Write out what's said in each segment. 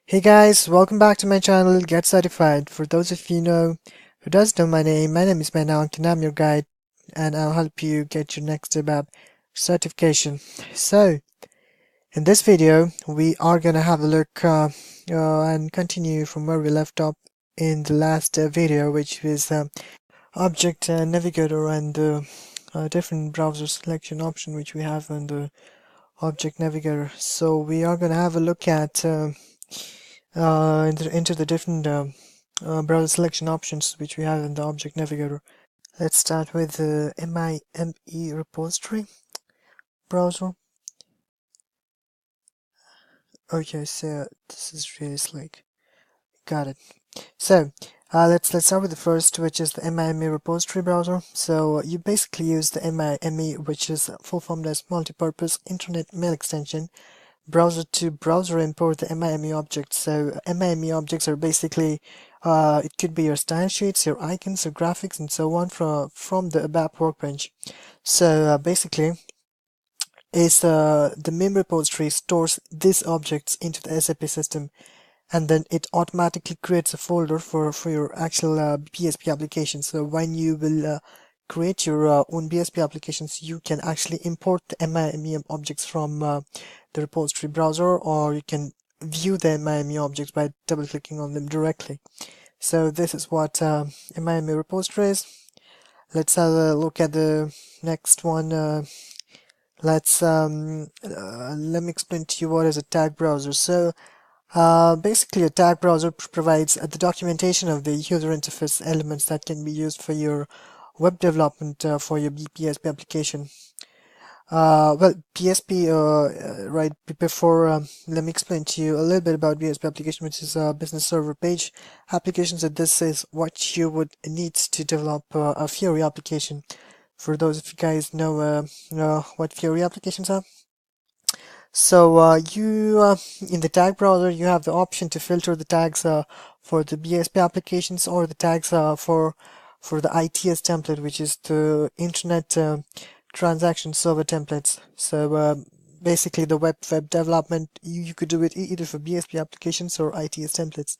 Hey guys, welcome back to my channel Get Certified. For those of you who does know my name is Mayank and I'm your guide and I'll help you get your next ABAP certification. So, in this video, we are gonna have a look and continue from where we left off in the last video, which was Object Navigator and different browser selection option which we have on the Object Navigator. So we are gonna have a look at into the different browser selection options which we have in the Object Navigator. Let's start with the MIME repository browser. Okay, so this is really slick. Got it. So let's start with the first, which is the MIME repository browser. So you basically use the MIME, which is full formed as multi-purpose internet mail extension browser to browser import the MIME objects. So MIME objects are basically it could be your style sheets, your icons, your graphics, and so on from the ABAP Workbench. So basically, is the MIME repository stores these objects into the SAP system, and then it automatically creates a folder for your actual BSP application. So when you will create your own BSP applications, you can actually import the MIME objects from the repository browser, or you can view the MIME objects by double clicking on them directly. So this is what MIME repository is. Let's have a look at the next one. Let me explain to you what is a tag browser. So basically, a tag browser provides the documentation of the user interface elements that can be used for your web development for your BPSP application. Well, BSP, right before, let me explain to you a little bit about BSP application, which is a business server page application. So this is what you would need to develop a Fiori application. For those of you guys know what Fiori applications are. So in the tag browser, you have the option to filter the tags for the BSP applications, or the tags for the ITS template, which is the Internet Transaction Server templates. So basically, the web development you could do it either for BSP applications or ITS templates.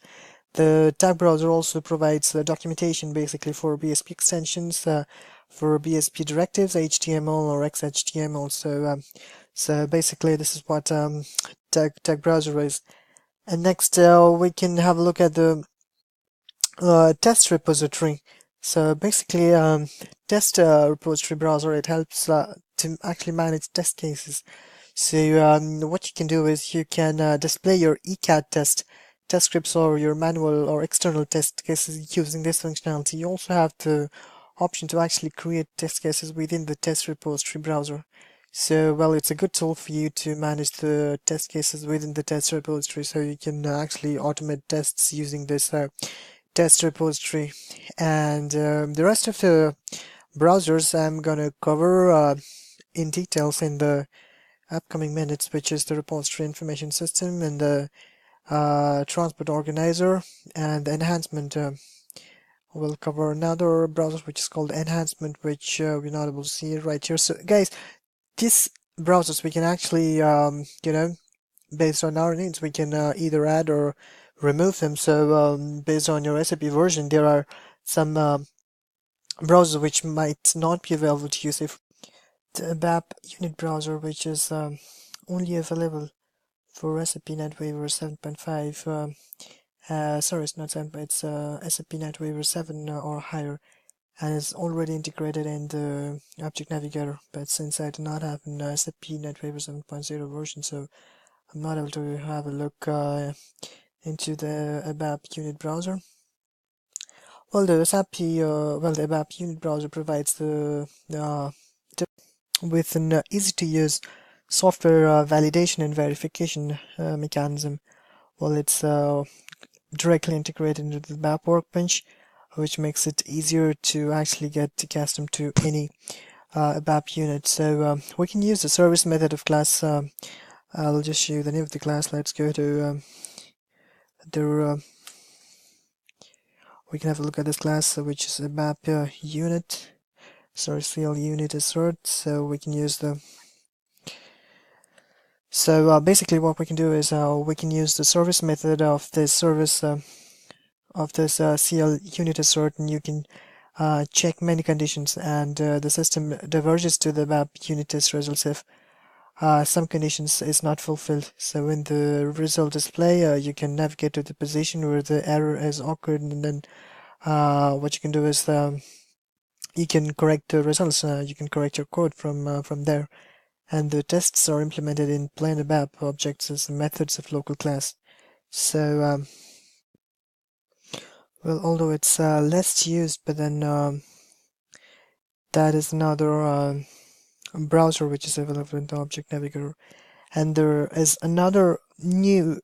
The tag browser also provides documentation basically for BSP extensions, for BSP directives, HTML or XHTML. So basically, this is what tag browser is. And next, we can have a look at the test repository. So basically, test repository browser, it helps to actually manage test cases. So what you can do is you can display your ECAD test scripts or your manual or external test cases using this functionality. You also have the option to actually create test cases within the test repository browser. So, well, it's a good tool for you to manage the test cases within the test repository, so you can actually automate tests using this test repository. And the rest of the browsers I'm gonna cover in details in the upcoming minutes, which is the repository information system and the transport organizer and the enhancement. We'll cover another browser which is called enhancement, which we're not able to see right here. So guys, these browsers we can actually based on our needs, we can either add or remove them. So based on your SAP version, there are some browsers which might not be available to use. If the ABAP unit browser, which is only available for SAP NetWeaver 7.5, sorry, it's not 7, but it's SAP NetWeaver 7 or higher, and it's already integrated in the Object Navigator. But since I do not have an SAP NetWeaver 7.0 version, so I'm not able to have a look into the ABAP unit browser. Well, the ABAP unit browser provides with an easy-to-use software validation and verification mechanism. Well, it's directly integrated into the ABAP Workbench, which makes it easier to actually get accustomed to any ABAP unit. So we can use the service method of class. I'll just show you the name of the class. Let's go to we can have a look at this class, which is ABAP unit. Sorry, CL unit assert. So we can use the So basically what we can do is we can use the service method of this service of this CL unit assert, and you can check many conditions, and the system diverges to the map unit test results if some conditions is not fulfilled. So in the result display, you can navigate to the position where the error has occurred, and then what you can do is you can correct the results. You can correct your code from there, and the tests are implemented in plain ABAP objects as methods of local class. So well, although it's less used, but then that is another browser which is available in the Object Navigator. And there is another new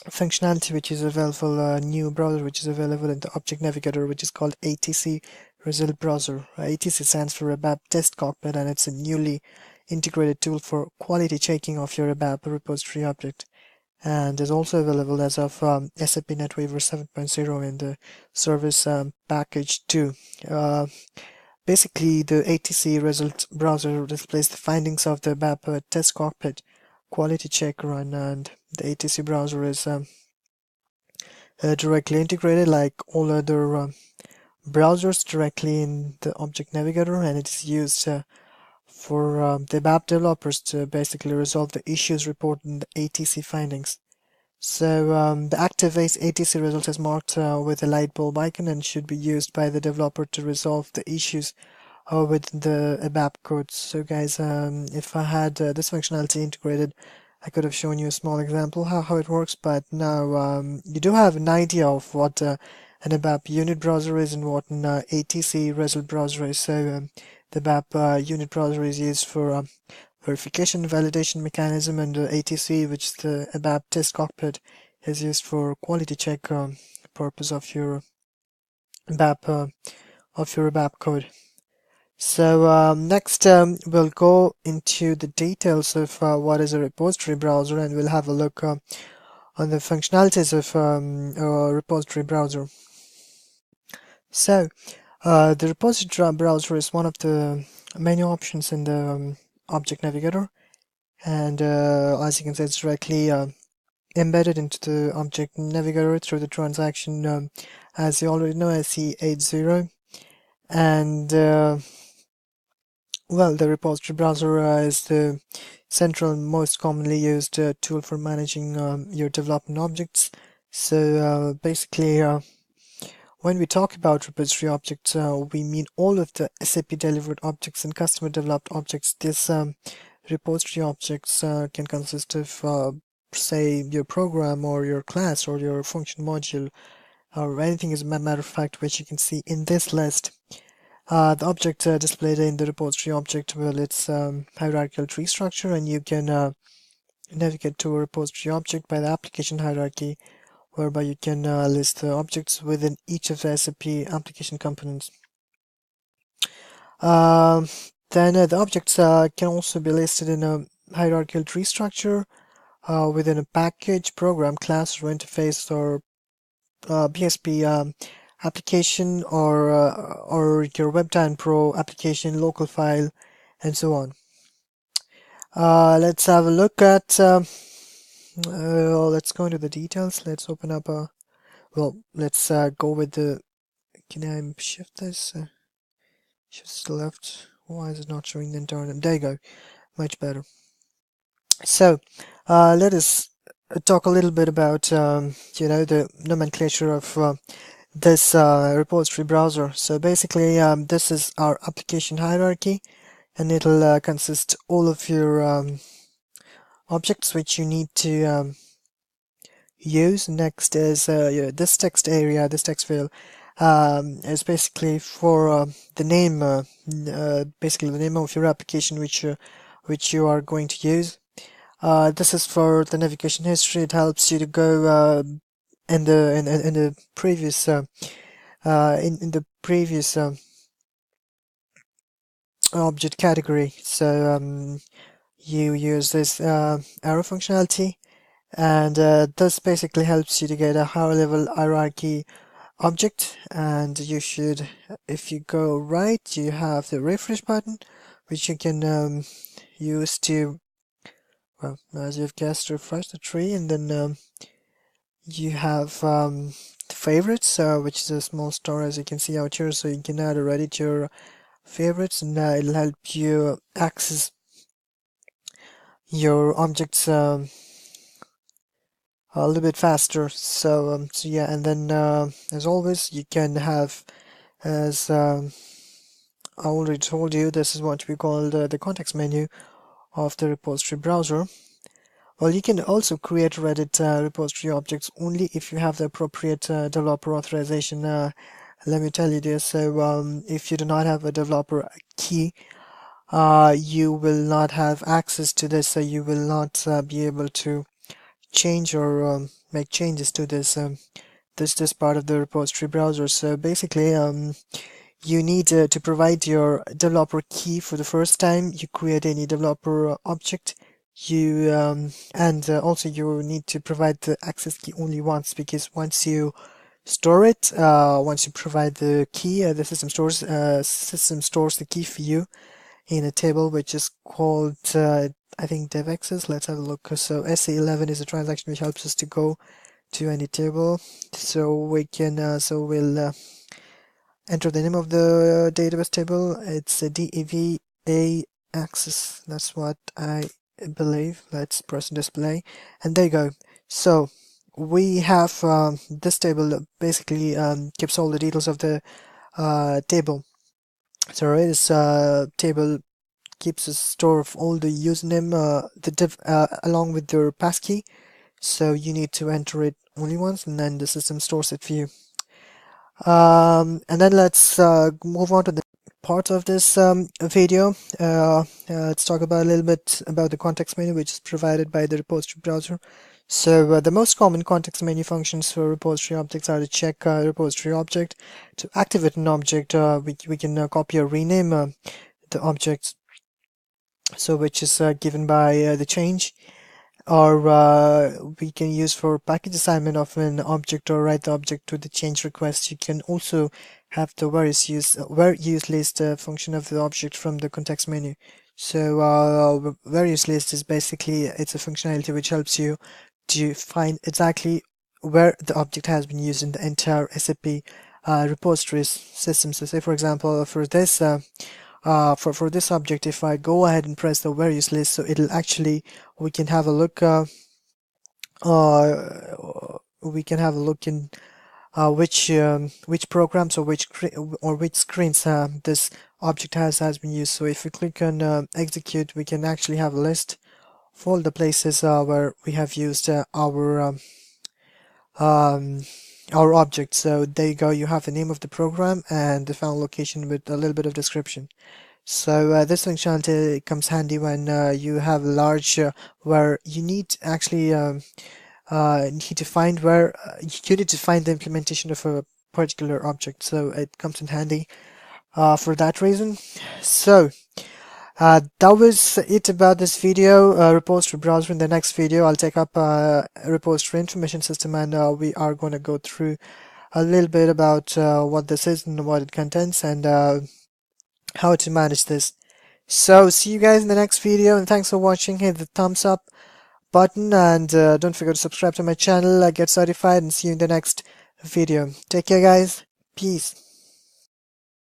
functionality which is available, new browser which is available in the Object Navigator, which is called ATC Result Browser. ATC stands for ABAP Test Cockpit, and it's a newly integrated tool for quality checking of your ABAP repository object, and is also available as of SAP NetWeaver 7.0 in the service package 2. Basically, the ATC result browser displays the findings of the ABAP test cockpit quality check run, and the ATC browser is directly integrated like all other browsers directly in the Object Navigator, and it is used for the ABAP developers to basically resolve the issues reported in the ATC findings. So the active ATC result is marked with a light bulb icon and should be used by the developer to resolve the issues with the ABAP code. So guys, if I had this functionality integrated, I could have shown you a small example how it works, but now you do have an idea of what an ABAP unit browser is and what an ATC result browser is. So the ABAP unit browser is used for verification validation mechanism, and the ATC, which is the ABAP test cockpit, is used for quality check purpose of your ABAP code. So next we'll go into the details of what is a repository browser, and we'll have a look on the functionalities of a repository browser. So the repository browser is one of the many options in the Object Navigator, and as you can see, it's directly embedded into the Object Navigator through the transaction, as you already know, SE80, and well, the repository browser is the central and most commonly used tool for managing your development objects. So basically, when we talk about repository objects, we mean all of the SAP delivered objects and customer developed objects. These repository objects can consist of, say, your program or your class or your function module or anything, as a matter of fact, which you can see in this list. The object displayed in the repository object, well, it's hierarchical tree structure, and you can navigate to a repository object by the application hierarchy, whereby you can list the objects within each of the SAP application components. Then the objects can also be listed in a hierarchical tree structure within a package, program, class, or interface, or BSP application, or your WebTime Pro application, local file, and so on. Let's have a look at. Let's go into the details. Let's open up a. Well, let's go with the. Can I shift this? Shift to the left. Why is it not showing the entire? There you go. Much better. So, let us talk a little bit about the nomenclature of this repository browser. So basically, this is our application hierarchy, and it'll consist all of your objects which you need to use. Next is this text area, this text field is basically for the name, basically the name of your application which you are going to use. This is for the navigation history. It helps you to go in the previous in the previous object category. So you use this arrow functionality, and this basically helps you to get a higher level hierarchy object. And you should, if you go right, you have the refresh button, which you can use to well, as you've guessed, refresh the tree, and then you have favorites, which is a small store, as you can see out here. So you can add already to your favorites, and it'll help you access your objects a little bit faster. So yeah, and then as always, you can have, as I already told you, this is what we call the context menu of the repository browser. Well, you can also create Reddit repository objects only if you have the appropriate developer authorization. Let me tell you this. So if you do not have a developer key, you will not have access to this, so you will not be able to change or make changes to this part of the repository browser. So basically, you need to provide your developer key for the first time you create any developer object. You and also you need to provide the access key only once, because once you store it, once you provide the key, the system stores the key for you in a table which is called I think dev access. Let's have a look. So SA11 is a transaction which helps us to go to any table, so we can we'll enter the name of the database table. It's a DEVA access. That's what I believe. Let's press display, and there you go. So we have this table that basically keeps all the details of the table. So this table keeps a store of all the username, the div along with your passkey. So you need to enter it only once, and then the system stores it for you. And then let's move on to the part of this video. Let's talk about a little bit about the context menu, which is provided by the repository browser. So the most common context menu functions for repository objects are to check repository object, to activate an object. We can copy or rename the objects, so which is given by the change, or we can use for package assignment of an object or write the object to the change request. You can also have the various use list function of the object from the context menu. So various list is basically, it's a functionality which helps you to find exactly where the object has been used in the entire SAP repository system. So say for example for this for this object, if I go ahead and press the various list, so it'll actually, we can have a look in which programs or which screens this object has been used. So if we click on execute, we can actually have a list of all the places where we have used our object. So there you go, you have the name of the program and the final location with a little bit of description. So this functionality comes handy when you have a large where you need actually need to find where you need to find the implementation of a particular object. So it comes in handy for that reason. So that was it about this video, repository browser. In the next video, I'll take up a repository information system, and we are going to go through a little bit about what this is and what it contains, and how to manage this. So see you guys in the next video, and thanks for watching. Hit the thumbs up button, and don't forget to subscribe to my channel, get certified, and see you in the next video. Take care guys, peace.